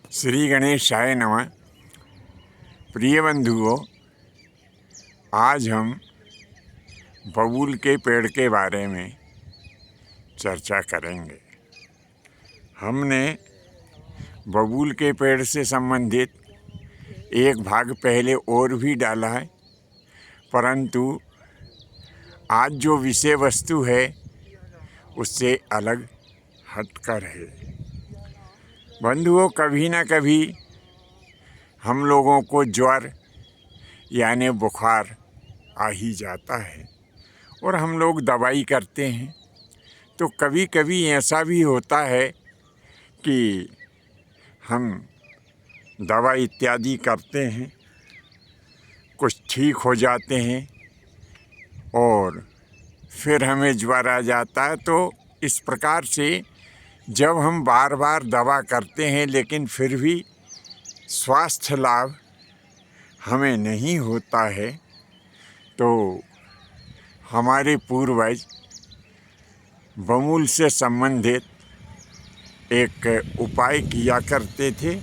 श्री गणेशाय नमः। प्रिय बंधुओं, आज हम बबूल के पेड़ के बारे में चर्चा करेंगे। हमने बबूल के पेड़ से संबंधित एक भाग पहले और भी डाला है, परंतु आज जो विषय वस्तु है उससे अलग हटकर है। बंधुओं, कभी ना कभी हम लोगों को ज्वर यानी बुखार आ ही जाता है और हम लोग दवाई करते हैं। तो कभी कभी ऐसा भी होता है कि हम दवा इत्यादि करते हैं, कुछ ठीक हो जाते हैं और फिर हमें ज्वर आ जाता है। तो इस प्रकार से जब हम बार बार दवा करते हैं लेकिन फिर भी स्वास्थ्य लाभ हमें नहीं होता है, तो हमारे पूर्वज बबूल से संबंधित एक उपाय किया करते थे।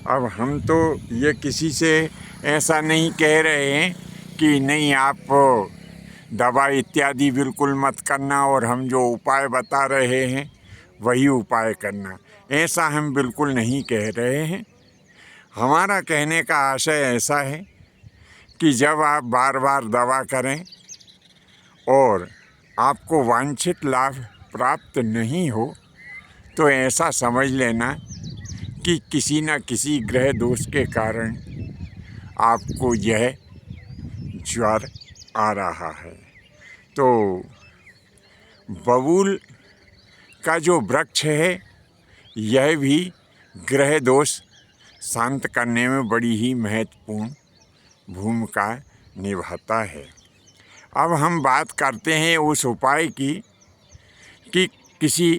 अब हम तो ये किसी से ऐसा नहीं कह रहे हैं कि नहीं आप दवा इत्यादि बिल्कुल मत करना और हम जो उपाय बता रहे हैं वही उपाय करना, ऐसा हम बिल्कुल नहीं कह रहे हैं। हमारा कहने का आशय ऐसा है कि जब आप बार बार दवा करें और आपको वांछित लाभ प्राप्त नहीं हो तो ऐसा समझ लेना कि किसी न किसी ग्रह दोष के कारण आपको यह ज्वर आ रहा है। तो बबूल का जो वृक्ष है यह भी ग्रह दोष शांत करने में बड़ी ही महत्वपूर्ण भूमिका निभाता है। अब हम बात करते हैं उस उपाय की कि किसी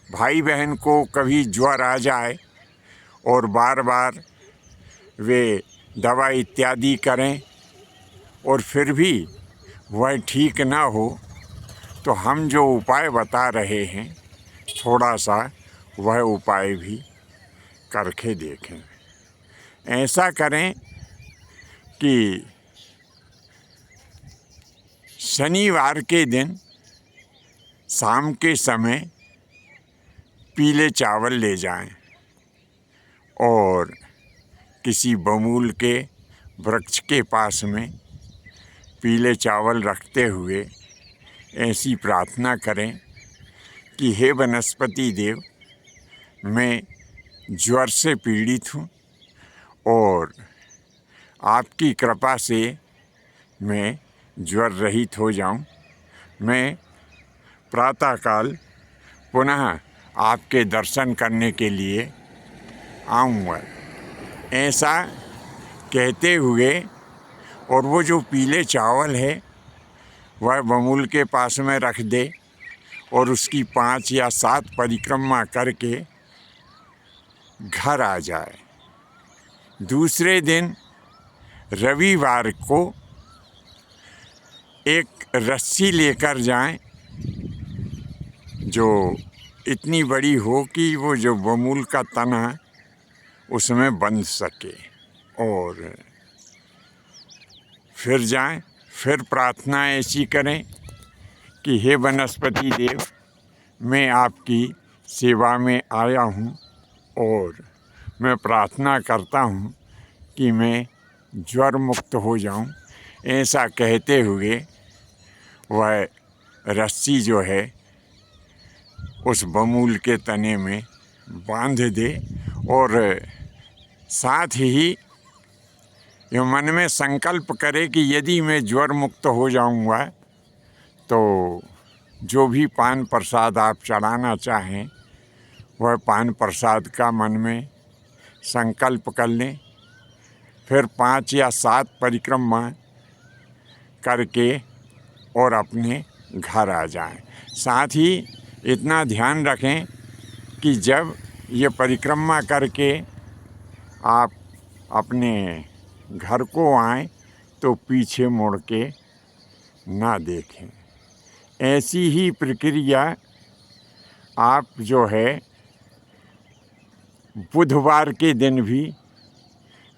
भाई बहन को कभी ज्वर आ जाए और बार बार वे दवा इत्यादि करें और फिर भी वह ठीक ना हो, तो हम जो उपाय बता रहे हैं थोड़ा सा वह उपाय भी करके देखें। ऐसा करें कि शनिवार के दिन शाम के समय पीले चावल ले जाएं और किसी बबूल के वृक्ष के पास में पीले चावल रखते हुए ऐसी प्रार्थना करें कि हे वनस्पति देव, मैं ज्वर से पीड़ित हूँ और आपकी कृपा से मैं ज्वर रहित हो जाऊँ। मैं प्रातःकाल पुनः आपके दर्शन करने के लिए आऊँगा, ऐसा कहते हुए और वो जो पीले चावल है वह बबूल के पास में रख दे और उसकी 5 या 7 परिक्रमा करके घर आ जाए। दूसरे दिन रविवार को एक रस्सी लेकर जाएं जो इतनी बड़ी हो कि वो जो बबूल का तना उसमें बंध सके, और फिर जाएं। फिर प्रार्थना ऐसी करें कि हे वनस्पति देव, मैं आपकी सेवा में आया हूँ और मैं प्रार्थना करता हूँ कि मैं ज्वर मुक्त हो जाऊँ। ऐसा कहते हुए वह रस्सी जो है उस बबूल के तने में बांध दे और साथ ही ये मन में संकल्प करे कि यदि मैं ज्वर मुक्त हो जाऊंगा तो जो भी पान प्रसाद आप चढ़ाना चाहें वह पान प्रसाद का मन में संकल्प कर लें। फिर 5 या 7 परिक्रमा करके और अपने घर आ जाएं। साथ ही इतना ध्यान रखें कि जब ये परिक्रमा करके आप अपने घर को आएं तो पीछे मुड़ के ना देखें। ऐसी ही प्रक्रिया आप जो है बुधवार के दिन भी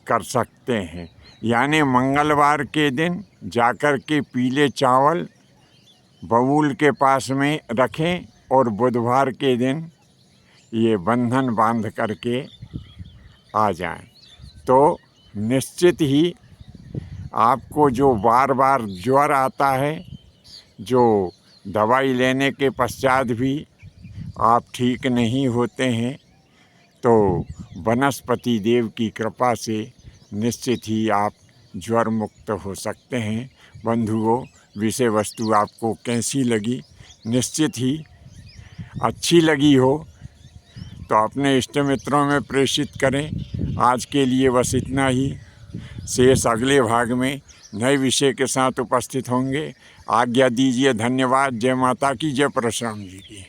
कर सकते हैं। यानी मंगलवार के दिन जाकर के पीले चावल बबूल के पास में रखें और बुधवार के दिन ये बंधन बांध करके आ जाएं, तो निश्चित ही आपको जो बार बार ज्वर आता है, जो दवाई लेने के पश्चात भी आप ठीक नहीं होते हैं, तो वनस्पति देव की कृपा से निश्चित ही आप ज्वर मुक्त हो सकते हैं। बंधुओं, विषय वस्तु आपको कैसी लगी? निश्चित ही अच्छी लगी हो तो अपने इष्ट मित्रों में प्रेषित करें। आज के लिए बस इतना ही। शेष अगले भाग में नए विषय के साथ उपस्थित होंगे। आज्ञा दीजिए। धन्यवाद। जय माता की, जय परशुराम जी की।